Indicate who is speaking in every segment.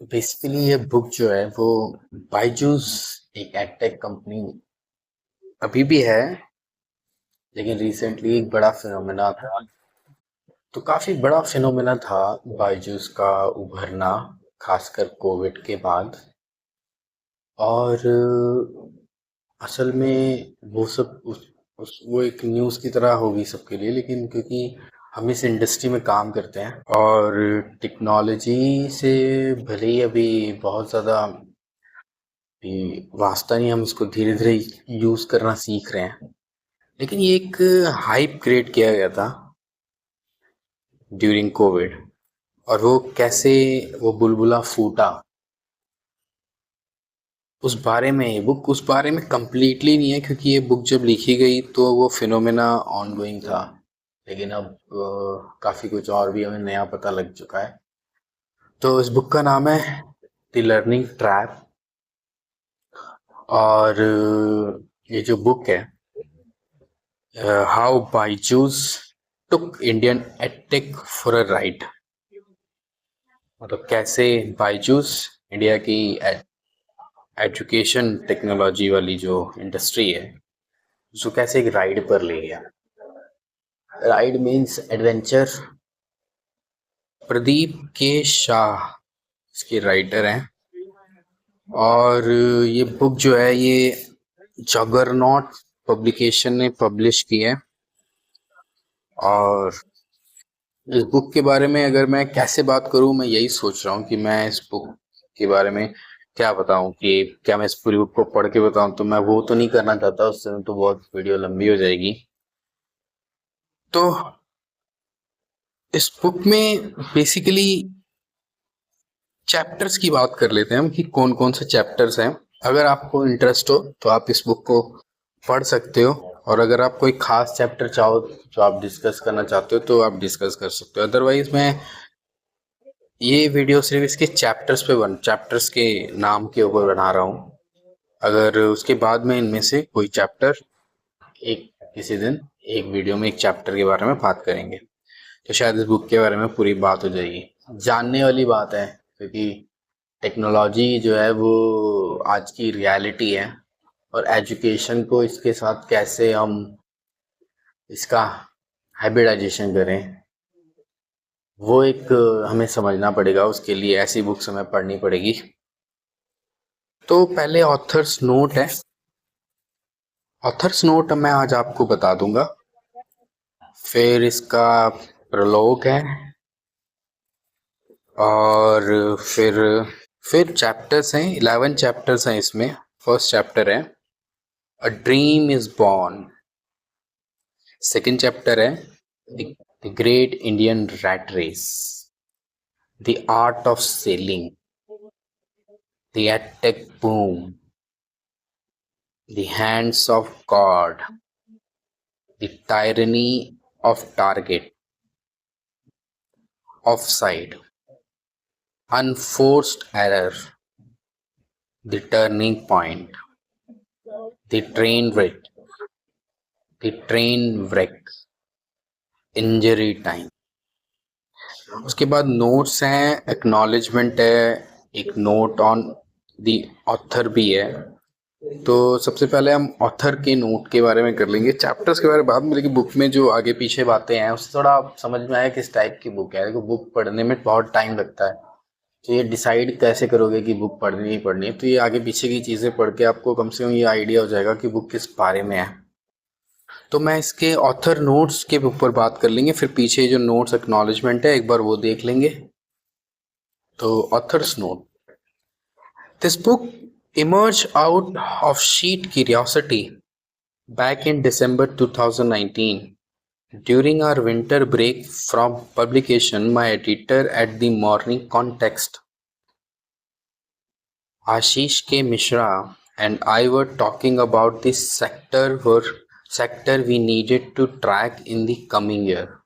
Speaker 1: Basically ये book जो है वो बायजूस एक एडटेक कंपनी अभी भी है, लेकिन रिसेंटली एक बड़ा फिनोमेना था। तो काफी बड़ा फिनोमेना था बायजूस का उभरना, खासकर कोविड के बाद। और असल में वो सब वो एक न्यूज़ की तरह होगी सबके लिए, लेकिन क्योंकि हम इस इंडस्ट्री में काम करते हैं और टेक्नोलॉजी से भले ही अभी बहुत ज़्यादा वास्ता नहीं, हम इसको धीरे धीरे यूज़ करना सीख रहे हैं। लेकिन ये एक हाइप क्रिएट किया गया था ड्यूरिंग कोविड, और वो कैसे वो बुलबुला फूटा, उस बारे में ये बुक उस बारे में कंप्लीटली नहीं है, क्योंकि ये बुक जब लिखी गई तो वो फिनोमेना ऑनगोइंग था। लेकिन अब काफ़ी कुछ और भी हमें नया पता लग चुका है। तो इस बुक का नाम है द लर्निंग ट्रैप। और ये जो बुक है, how Byju's took Indian edtech for a ride, मतलब कैसे बायजूस इंडिया की एजुकेशन टेक्नोलॉजी वाली जो इंडस्ट्री है उसको कैसे एक राइड पर ले गया। Ride means adventure. प्रदीप के शाह इसके राइटर हैं। और ये बुक जो है ये जगरनॉट पब्लिकेशन ने पब्लिश की है। और इस बुक के बारे में अगर मैं कैसे बात करूं, मैं यही सोच रहा हूँ कि मैं इस बुक के बारे में क्या बताऊं, कि क्या मैं इस पूरी बुक को पढ़ के बताऊं, तो मैं वो तो नहीं करना चाहता, उससे तो बहुत वीडियो लंबी हो जाएगी। तो इस बुक में बेसिकली चैप्टर्स की बात कर लेते हैं हम कि कौन कौन से चैप्टर्स हैं। अगर आपको इंटरेस्ट हो तो आप इस बुक को पढ़ सकते हो, और अगर आप कोई खास चैप्टर चाहो जो आप डिस्कस करना चाहते हो तो आप डिस्कस कर सकते हो। अदरवाइज मैं ये वीडियो सिर्फ इसके चैप्टर्स के नाम के ऊपर बना रहा हूँ। अगर उसके बाद में इनमें से कोई चैप्टर एक किसी दिन एक वीडियो में एक चैप्टर के बारे में बात करेंगे, तो शायद इस बुक के बारे में पूरी बात हो जाएगी। जानने वाली बात है, क्योंकि टेक्नोलॉजी जो है वो आज की रियलिटी है, और एजुकेशन को इसके साथ कैसे हम इसका हाइब्रिडाइजेशन करें, वो एक हमें समझना पड़ेगा। उसके लिए ऐसी बुक्स हमें पढ़नी पड़ेगी। तो पहले ऑथर्स नोट है। ऑथर्स नोट मैं आज आपको बता दूंगा। फिर इसका प्रोलोग है। और फिर चैप्टर्स हैं, 11 चैप्टर्स हैं इसमें। फर्स्ट चैप्टर है a dream is born. Second chapter है the great Indian rat race, the art of selling, the edtech boom, the hands of God, the tyranny of target, off side, unforced error, the turning point, the train wreck, injury time। उसके बाद notes हैं, acknowledgement है, एक note on the author भी है। तो सबसे पहले हम ऑथर के नोट के बारे में कर लेंगे, चैप्टर्स के बारे में बाद में। लेकिन बुक में जो आगे पीछे बातें हैं उससे थोड़ा समझ में आया किस टाइप की बुक है। देखो, बुक पढ़ने में बहुत टाइम लगता है, तो ये डिसाइड कैसे करोगे कि बुक पढ़नी नहीं पढ़नी है, तो ये आगे पीछे की चीज़ें पढ़ के आपको कम से कम ये आइडिया हो जाएगा कि बुक किस बारे में है। तो मैं इसके ऑथर नोट्स के ऊपर बात कर लेंगे, फिर पीछे जो नोट्स एक्नॉलेजमेंट है एक बार वो देख लेंगे। तो authors note, this book emerged out of sheer curiosity back in December 2019. During our winter break from publication, my editor at the Morning Context, Ashish K. Mishra, and I were talking about the sector we needed to track in the coming year.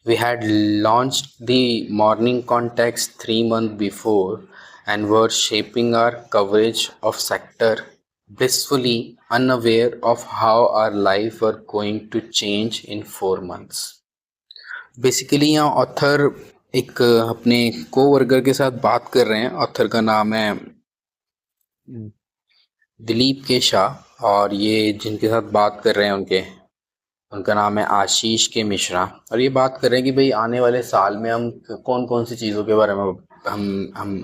Speaker 1: We had launched the Morning Context 3 months before and were shaping our coverage of sector, blissfully unaware of how our life were going to change in 4 months. Basically यहाँ author एक अपने co-worker के साथ बात कर रहे हैं। Author का नाम है दिलीप के शाह, और ये जिनके साथ बात कर रहे हैं उनका नाम है आशीष के मिश्रा। और ये बात कर रहे हैं कि भाई आने वाले साल में हम कौन कौन सी चीज़ों के बारे में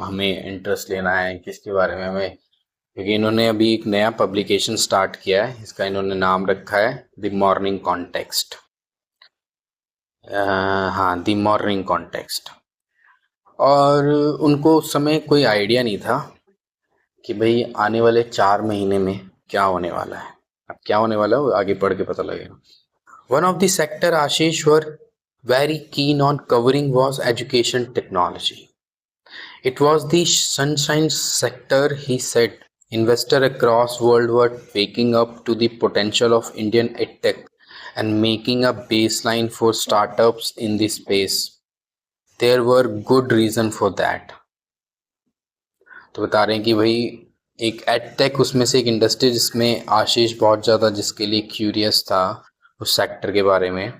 Speaker 1: हमें इंटरेस्ट लेना है, किसके बारे में हमें, क्योंकि इन्होंने अभी एक नया पब्लिकेशन स्टार्ट किया है। इसका इन्होंने नाम रखा है द मॉर्निंग कॉन्टेक्स्ट। हाँ, द मॉर्निंग कॉन्टेक्स्ट। और उनको उस समय कोई आइडिया नहीं था कि भाई आने वाले 4 महीने में क्या होने वाला है। अब क्या होने वाला है वो आगे पढ़ के पता लगेगा। One of the sector Ashish were very keen on covering was education technology. It was the sunshine sector, he said. Investors across world were waking up to the potential of Indian edtech and making a baseline for startups in this space. There were good reason for that. तो बता रहे हैं कि भाई एक edtech उसमें से एक इंडस्ट्री जिसमें आशीष बहुत ज़्यादा जिसके लिए क्यूरियस था उस सेक्टर के बारे में,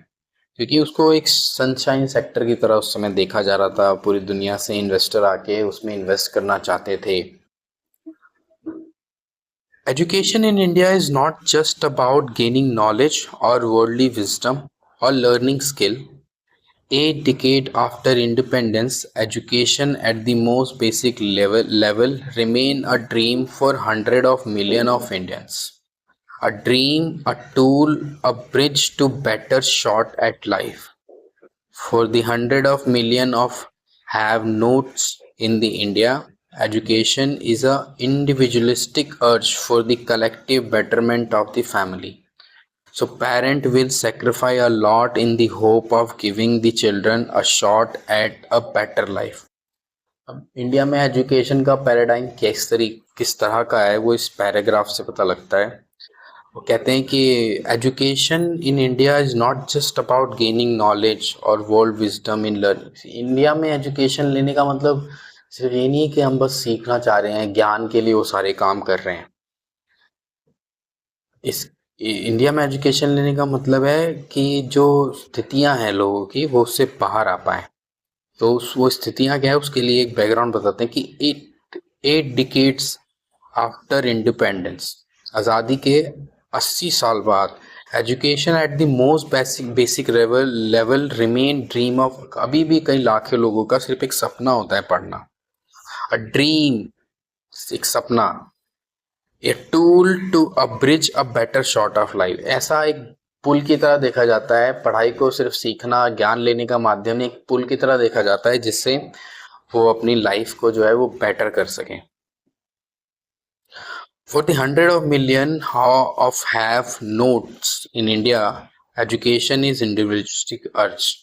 Speaker 1: क्योंकि उसको एक सनशाइन सेक्टर की तरह उस समय देखा जा रहा था। पूरी दुनिया से इन्वेस्टर आके उसमें इन्वेस्ट करना चाहते थे। Education in India is not just about gaining knowledge और वर्ल्डली विजडम और learning skill. A decade after independence, education at the most basic level remain a dream for hundred of million of Indians. A dream, a tool, a bridge to better shot at life. For the hundred of million of have notes in the India, education is a individualistic urge for the collective betterment of the family. So parent will sacrifice a lot in the hope of giving the children a shot at a better life. अब India में education का paradigm किस तरह का है वो इस paragraph से पता लगता है। वो कहते हैं कि education in India is not just about gaining knowledge और world wisdom in learning. India में एजुकेशन लेने का मतलब सिर्फ ये नहीं है कि हम बस सीखना चाह रहे हैं, ज्ञान के लिए वो सारे काम कर रहे हैं। इस इंडिया में एजुकेशन लेने का मतलब है कि जो स्थितियां हैं लोगों की वो उससे बाहर आ पाए। तो वो स्थितियां क्या है उसके लिए एक बैकग्राउंड बताते हैं कि 8 डिकेड्स आफ्टर इंडिपेंडेंस, आज़ादी के 80 साल बाद, education at the most basic level remain dream of. अभी भी कई लाखों लोगों का सिर्फ एक सपना होता है पढ़ना, अ ड्रीम, एक सपना, a tool to a bridge a better shot of life. ऐसा एक पुल की तरह देखा जाता है पढ़ाई को, सिर्फ सीखना ज्ञान लेने का माध्यम नहीं, एक पुल की तरह देखा जाता है जिससे वो अपनी लाइफ को जो है वो बेटर कर सकें। For the hundred of million of have notes in India, education is individualistic urge.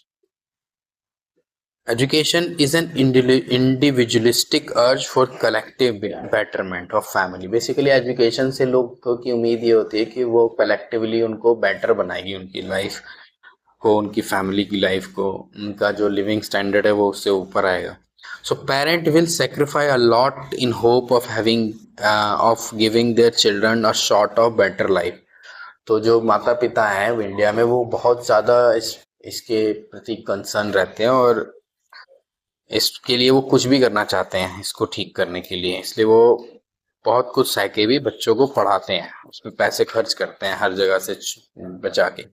Speaker 1: Education is an individualistic urge for collective betterment of family. Basically education से लोगों की उम्मीद ये होती है कि वो कलेक्टिवली उनको बेटर बनाएगी, उनकी लाइफ को, उनकी फैमिली की लाइफ को, उनका जो लिविंग स्टैंडर्ड है वो उससे ऊपर आएगा। So parent will sacrifice a lot in hope of having of giving their children a shot of better life. तो जो माता पिता हैं वो इंडिया में वो बहुत ज़्यादा इसके प्रति कंसर्न रहते हैं और इसके लिए वो कुछ भी करना चाहते हैं इसको ठीक करने के लिए। इसलिए वो बहुत कुछ सह के भी बच्चों को पढ़ाते हैं, उसमें पैसे खर्च करते हैं हर जगह से बचा के।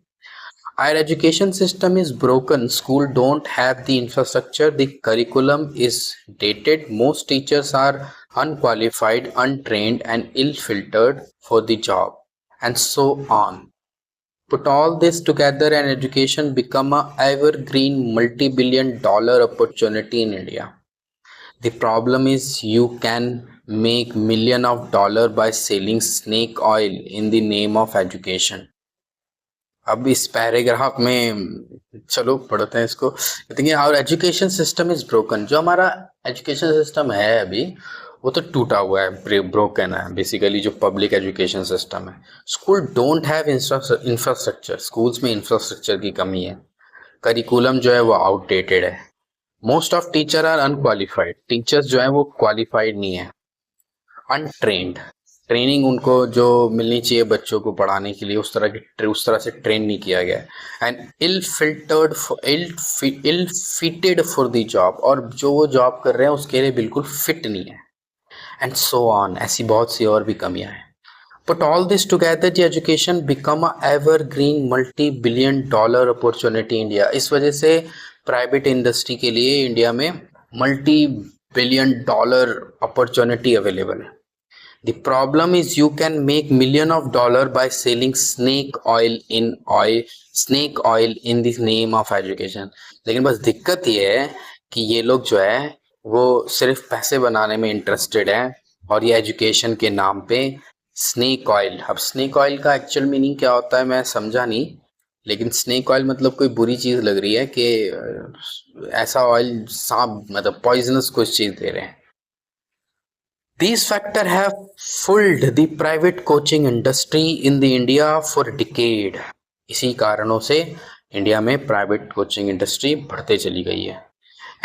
Speaker 1: Our education system is broken. School don't have the infrastructure. The curriculum is dated. Most teachers are unqualified, untrained, and ill-filtered for the job, and so on. Put all this together and education become a evergreen multi-billion dollar opportunity in India. The problem is you can make million of dollar by selling snake oil in the name of education. अब इस paragraph में चलो पढ़ते हैं इसको। देखिए our education system is broken. जो हमारा एजुकेशन सिस्टम है अभी वो तो टूटा हुआ है, ब्रोकन है बेसिकली जो पब्लिक एजुकेशन सिस्टम है। School don't have infrastructure, schools में इंफ्रास्ट्रक्चर की कमी है। करिकुलम जो है वो आउटडेटेड है। Most of teacher are unqualified, teachers जो है वो क्वालिफाइड नहीं है। अनट्रेंड, ट्रेनिंग उनको जो मिलनी चाहिए बच्चों को पढ़ाने के लिए उस तरह से ट्रेन नहीं किया गया है। And ill fitted for the job, और जो वो जॉब कर रहे हैं उसके लिए बिल्कुल फिट नहीं है। एंड सो ऑन, ऐसी बहुत सी और भी कमियां हैं। Put all this together, the education become a evergreen multi-billion dollar opportunity India। इस वजह से प्राइवेट इंडस्ट्री के लिए इंडिया में multi billion dollar opportunity available है। The problem is you can make million of dollar by selling snake oil in the name of education। लेकिन बस दिक्कत ये है कि ये लोग जो है वो सिर्फ पैसे बनाने में इंटरेस्टेड हैं, और ये एजुकेशन के नाम पे स्नेक ऑयल। अब स्नेक ऑयल का एक्चुअल मीनिंग क्या होता है मैं समझा नहीं, लेकिन स्नेक ऑयल मतलब कोई बुरी चीज लग रही है कि ऐसा ऑयल सांप मतलब पॉइजनस कुछ चीज दे रहे हैं। These factors have fueled the private coaching industry in the India for decade। इसी कारणों से इंडिया में प्राइवेट कोचिंग इंडस्ट्री बढ़ते चली गई है।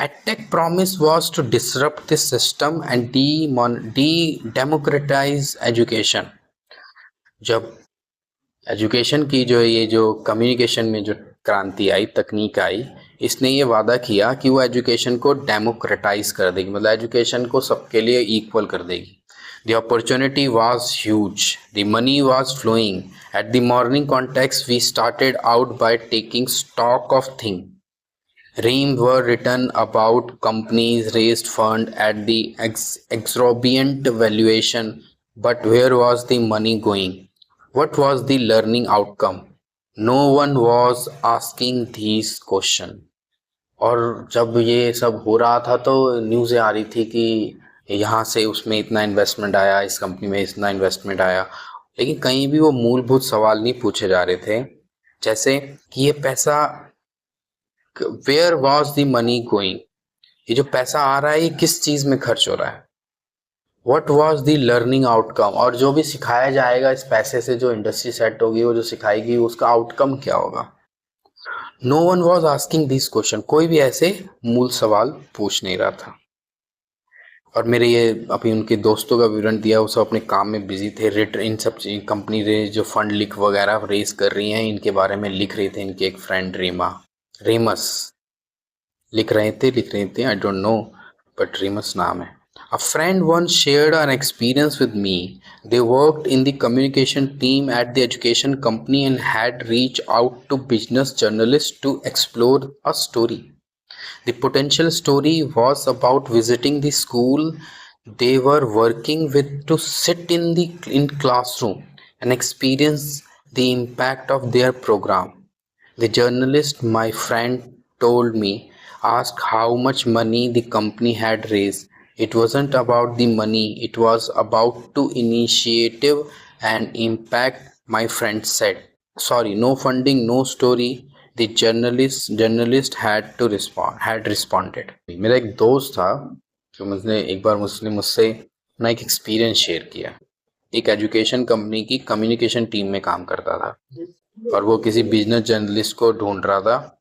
Speaker 1: EdTech promise was to disrupt this system and democratize education। जब एजुकेशन की जो कम्युनिकेशन में जो क्रांति आई, तकनीक आई, इसने ये वादा किया कि वो एजुकेशन को डेमोक्रेटाइज कर देगी, मतलब एजुकेशन को सबके लिए इक्वल कर देगी। The opportunity was huge, the money was flowing। At the morning context we started out by taking stock of things। Reams were written about companies raised fund at the exorbitant valuation, but where was the money going? What was the learning outcome? No one was asking these question। और जब ये सब हो रहा था तो न्यूज़ें आ रही थी कि यहाँ से उसमें इतना इन्वेस्टमेंट आया, इस कंपनी में इतना इन्वेस्टमेंट आया, लेकिन कहीं भी वो मूलभूत सवाल नहीं पूछे जा रहे थे, जैसे कि ये पैसा where was the money going, ये जो पैसा आ रहा है ये किस चीज में खर्च हो रहा है। What was the learning outcome, और जो भी सिखाया जाएगा इस पैसे से, जो इंडस्ट्री सेट होगी वो जो सिखाएगी उसका आउटकम क्या होगा। No one was asking this question, कोई भी ऐसे मूल सवाल पूछ नहीं रहा था। और मेरे ये अभी उनके दोस्तों का विवरण दिया, वो सब अपने काम में बिजी थे। इन सब कंपनी जो फंड लिख वगैरह रेस कर रही हैं इनके बारे में लिख रहे थे। इनके एक फ्रेंड रेमस लिख रहे थे I don't know, but ramus नाम है। A friend once shared an experience with me। They worked in the communication team at the education company and had reached out to business journalists to explore a story। The potential story was about visiting the school they were working with to sit in classroom and experience the impact of their program। The journalist, my friend told me, asked how much money the company had raised। It wasn't about the money, it was about to initiative and impact, my friend said। Sorry, no funding, no story। The journalist had responded। मेरा एक दोस्त था जो मुझसे अपना एक experience share किया। एक एजुकेशन कंपनी की कम्युनिकेशन टीम में काम करता था और वो किसी बिजनेस जर्नलिस्ट को ढूंढ रहा था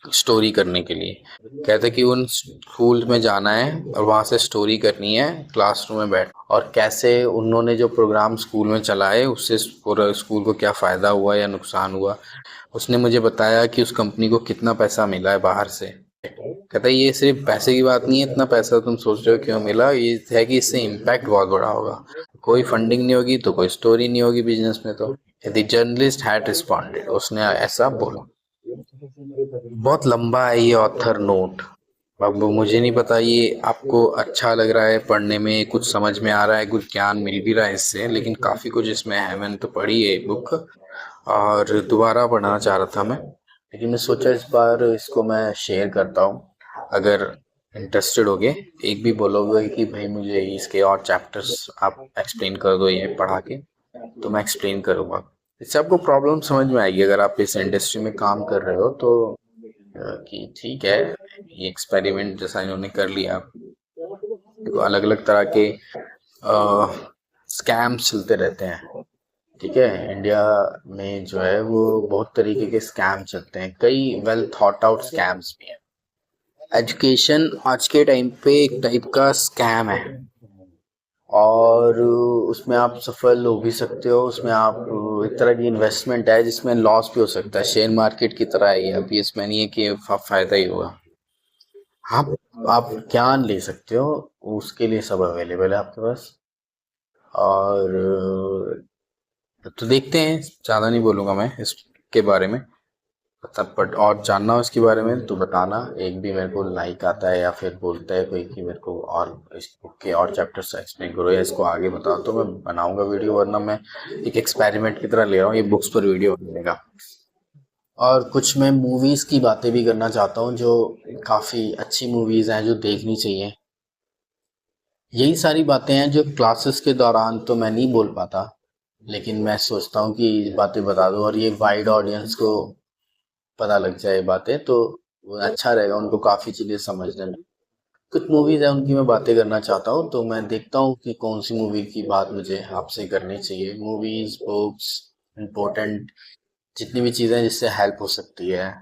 Speaker 1: स्टोरी करने के लिए। कहते कि उन स्कूल में जाना है और वहाँ से स्टोरी करनी है क्लासरूम में बैठ, और कैसे उन्होंने जो प्रोग्राम स्कूल में चलाए उससे पूरा स्कूल को क्या फ़ायदा हुआ या नुकसान हुआ। उसने मुझे बताया कि उस कंपनी को कितना पैसा मिला है बाहर से। कहता है ये सिर्फ पैसे की बात नहीं है, इतना पैसा तुम सोच रहे हो क्यों मिला, ये है कि इससे इम्पैक्ट बहुत बड़ा होगा। कोई फंडिंग नहीं होगी तो कोई स्टोरी नहीं होगी बिजनेस में। तो द जर्नलिस्ट हैड रिस्पॉन्डेड, उसने ऐसा बोला। बहुत लंबा है ये ऑथर नोट, अब मुझे नहीं पता ये आपको अच्छा लग रहा है पढ़ने में, कुछ समझ में आ रहा है, कुछ ज्ञान मिल भी रहा है इससे, लेकिन काफ़ी कुछ इसमें है। मैंने तो पढ़ी है बुक और दोबारा पढ़ना चाह रहा था मैं, लेकिन मैं सोचा इस बार इसको मैं शेयर करता हूँ। अगर इंटरेस्टेड होगे, एक भी बोलोगे कि भाई मुझे इसके और चैप्टर्स आप एक्सप्लेन कर दो ये पढ़ा के, तो मैं एक्सप्लेन करूँगा। इससे आपको प्रॉब्लम समझ में आएगी अगर आप इस इंडस्ट्री में काम कर रहे हो तो, कि ठीक है ये एक्सपेरिमेंट जैसा इन्होंने कर लिया। देखो अलग अलग तरह के स्कैम्स चलते रहते हैं, ठीक है। इंडिया में जो है वो बहुत तरीके के स्कैम चलते हैं, कई वेल थॉट आउट स्कैम्स भी हैं। एजुकेशन आज के टाइम पे एक टाइप का स्कैम है, और उसमें आप सफल हो भी सकते हो। उसमें आप एक तरह की इन्वेस्टमेंट है जिसमें लॉस भी हो सकता है, शेयर मार्केट की तरह है ये। अभी इसमें नहीं है कि फायदा ही होगा। आप ज्ञान ले सकते हो, उसके लिए सब अवेलेबल है आपके पास। और तो देखते हैं, ज़्यादा नहीं बोलूँगा मैं इसके बारे में। तब बट और जानना हो इसके बारे में तो बताना। एक भी मेरे को लाइक आता है या फिर बोलता है कोई कि मेरे को और इस बुक के और चैप्टर्स एक्सप्लेन करो या इसको आगे बताओ, तो मैं बनाऊंगा वीडियो। वरना मैं एक एक्सपेरिमेंट की तरह ले रहा हूँ ये बुक्स पर वीडियो बनने का। और कुछ मैं मूवीज़ की बातें भी करना चाहता हूँ जो काफ़ी अच्छी मूवीज़ हैं जो देखनी चाहिए। यही सारी बातें हैं जो क्लासेस के दौरान तो मैं नहीं बोल पाता, लेकिन मैं सोचता हूँ कि ये बातें बता दूँ और ये वाइड ऑडियंस को पता लग जाए बातें, तो वो अच्छा रहेगा उनको काफ़ी चीज़ें समझने में। कुछ मूवीज़ है उनकी मैं बातें करना चाहता हूँ, तो मैं देखता हूँ कि कौन सी मूवी की बात मुझे आपसे करनी चाहिए। मूवीज़, बुक्स, इम्पोर्टेंट जितनी भी चीज़ें जिससे हेल्प हो सकती है,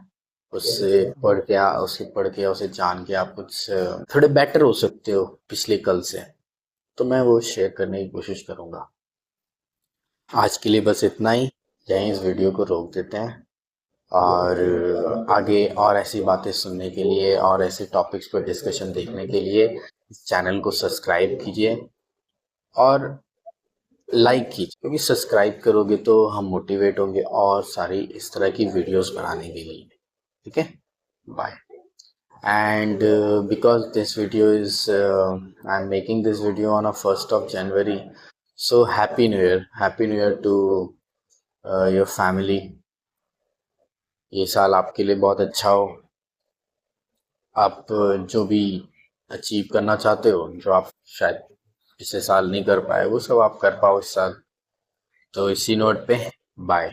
Speaker 1: उससे पढ़ के या उसे जान के आप कुछ थोड़े बेटर हो सकते हो पिछले कल से। तो मैं वो शेयर करने की कोशिश करूँगा। आज के लिए बस इतना ही। यहीं इस वीडियो को रोक देते हैं। और आगे और ऐसी बातें सुनने के लिए और ऐसे टॉपिक्स पर डिस्कशन देखने के लिए इस चैनल को सब्सक्राइब कीजिए और लाइक कीजिए, क्योंकि सब्सक्राइब करोगे तो हम मोटिवेट होंगे और सारी इस तरह की वीडियोस बनाने के लिए। ठीक है, bye. And because this video is I'm making this video on a 1st of January, so happy new year to your family। ये साल आपके लिए बहुत अच्छा हो। आप जो भी अचीव करना चाहते हो, जो आप शायद पिछले साल नहीं कर पाए, वो सब आप कर पाओ इस साल। तो इसी नोट पे बाय।